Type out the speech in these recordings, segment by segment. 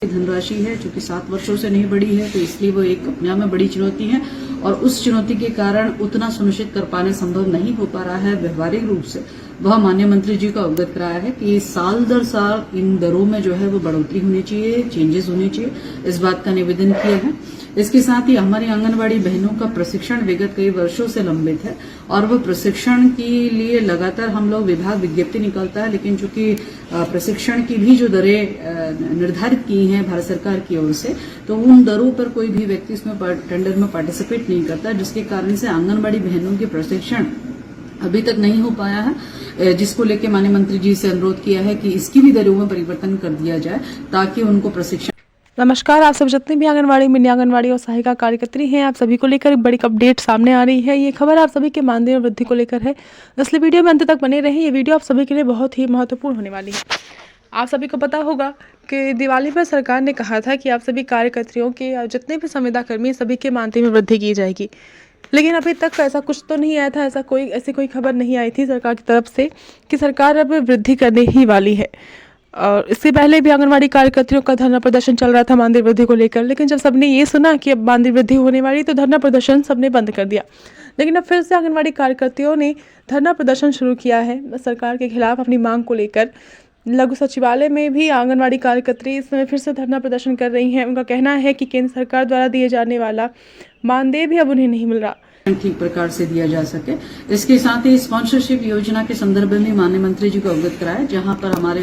धनराशि है जो कि 7 वर्षों से नहीं बढ़ी है, तो इसलिए वो एक अपने आप में बड़ी चुनौती है और उस चुनौती के कारण उतना सुनिश्चित कर पाने संभव नहीं हो पा रहा है। व्यवहारिक रूप से वह माननीय मंत्री जी को अवगत कराया है कि साल दर साल इन दरों में जो है वो बढ़ोतरी होनी चाहिए, चेंजेस होने चाहिए, इस बात का निवेदन किया है। इसके साथ ही हमारी आंगनबाड़ी बहनों का प्रशिक्षण विगत कई वर्षों से लंबित है और वह प्रशिक्षण के लिए लगातार हम लोग विभाग विज्ञप्ति निकलता है, लेकिन चूंकि प्रशिक्षण की भी जो दरें निर्धारित की हैं भारत सरकार की ओर से, तो उन दरों पर कोई भी व्यक्ति इसमें टेंडर में पार्टिसिपेट नहीं करता, जिसके कारण से आंगनबाड़ी बहनों के प्रशिक्षण अभी तक नहीं हो पाया है, जिसको लेकर माननीय मंत्री जी से अनुरोध किया है कि इसकी भी दरों में परिवर्तन कर दिया जाए ताकि उनको प्रशिक्षण। नमस्कार, आप सब जितने भी आंगनवाड़ी, मिनी आंगनवाड़ी और सहायिका कार्यकर्त्री हैं, आप सभी को लेकर एक बड़ी अपडेट सामने आ रही है। ये खबर आप सभी के मानदेय और वृद्धि को लेकर है, इसलिए वीडियो में अंत तक बने रहें। ये वीडियो आप सभी के लिए बहुत ही महत्वपूर्ण होने वाली है। आप सभी को पता होगा कि दिवाली पर सरकार ने कहा था कि आप सभी कार्यकर्त्रियों के जितने भी संविदा कर्मी हैं, सभी के मानदेय में वृद्धि की जाएगी, लेकिन अभी तक ऐसा कुछ तो नहीं आया था, ऐसी कोई खबर नहीं आई थी सरकार की तरफ से कि सरकार अब वृद्धि करने ही वाली है। और इससे पहले भी आंगनवाड़ी कार्यकर्तियों का धरना प्रदर्शन चल रहा था मानदेय वृद्धि को लेकर, लेकिन जब सबने ये सुना कि अब मानदेय वृद्धि होने वाली तो धरना प्रदर्शन सबने बंद कर दिया। लेकिन अब फिर से आंगनवाड़ी कार्यकर्तियों ने धरना प्रदर्शन शुरू किया है सरकार के खिलाफ अपनी मांग को लेकर। लघु सचिवालय में भी आंगनवाड़ी कार्यकर्त्री इस समय फिर से धरना प्रदर्शन कर रही हैं। उनका कहना है कि केंद्र सरकार द्वारा दिए जाने वाला मानदेय भी अब उन्हें नहीं मिल रहा, ठीक प्रकार से दिया जा सके। इसके साथ ही स्पॉन्सरशिप योजना के संदर्भ में माननीय मंत्री जी को अवगत कराया, जहां पर हमारे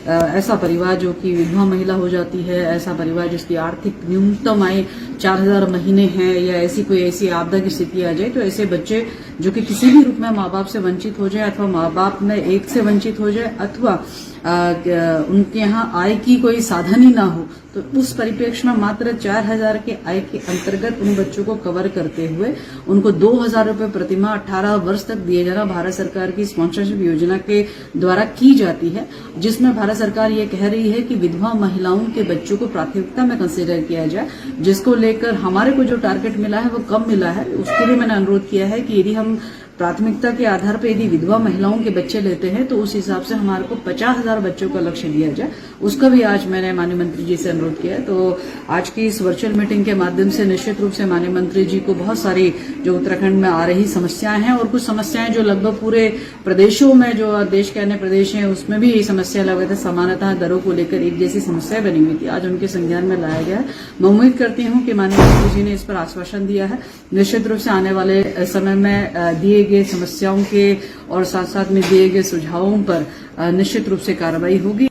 ऐसा परिवार जो कि विधवा महिला हो जाती है, ऐसा परिवार जिसकी आर्थिक न्यूनतम आय 4000 महीने है, या ऐसी आपदा की स्थिति आ जाए, तो ऐसे बच्चे जो कि किसी भी रूप में माँ बाप से वंचित हो जाए अथवा माँ बाप में एक से वंचित हो जाए अथवा उनके यहाँ आय की कोई साधन ही ना हो, तो उस परिप्रेक्ष्य में मात्र 4000 के आय के अंतर्गत उन बच्चों को कवर करते हुए उनको 2000 रुपए प्रतिमाह 18 वर्ष तक दिए जाना भारत सरकार की स्पॉन्सरशिप योजना के द्वारा की जाती है, जिसमें भारत सरकार ये कह रही है कि विधवा महिलाओं के बच्चों को प्राथमिकता में कंसीडर किया जाए, जिसको लेकर हमारे को जो टारगेट मिला है वो कम मिला है। उसके लिए मैंने अनुरोध किया है कि यदि हम प्राथमिकता के आधार पर यदि विधवा महिलाओं के बच्चे लेते हैं तो उस हिसाब से हमारे को 50,000 बच्चों का लक्ष्य दिया जाए। उसका भी आज मैंने माननीय मंत्री जी से अनुरोध किया है। तो आज की इस वर्चुअल मीटिंग के माध्यम से निश्चित रूप से माननीय मंत्री जी को बहुत सारी जो उत्तराखंड में आ रही समस्याएं हैं और कुछ समस्याएं जो लगभग पूरे प्रदेशों में, जो देश के अन्य प्रदेश हैं उसमें भी ये समस्या लगभग समानतः दरों को लेकर एक जैसी समस्या बनी हुई थी, आज उनके संज्ञान में लाया गया है। मैं उम्मीद करती हूँ कि माननीय मंत्री जी ने इस पर आश्वासन दिया है, निश्चित रूप से आने वाले समय में दिए गए समस्याओं के और साथ साथ में दिए गए सुझावों पर निश्चित रूप से कार्रवाई होगी।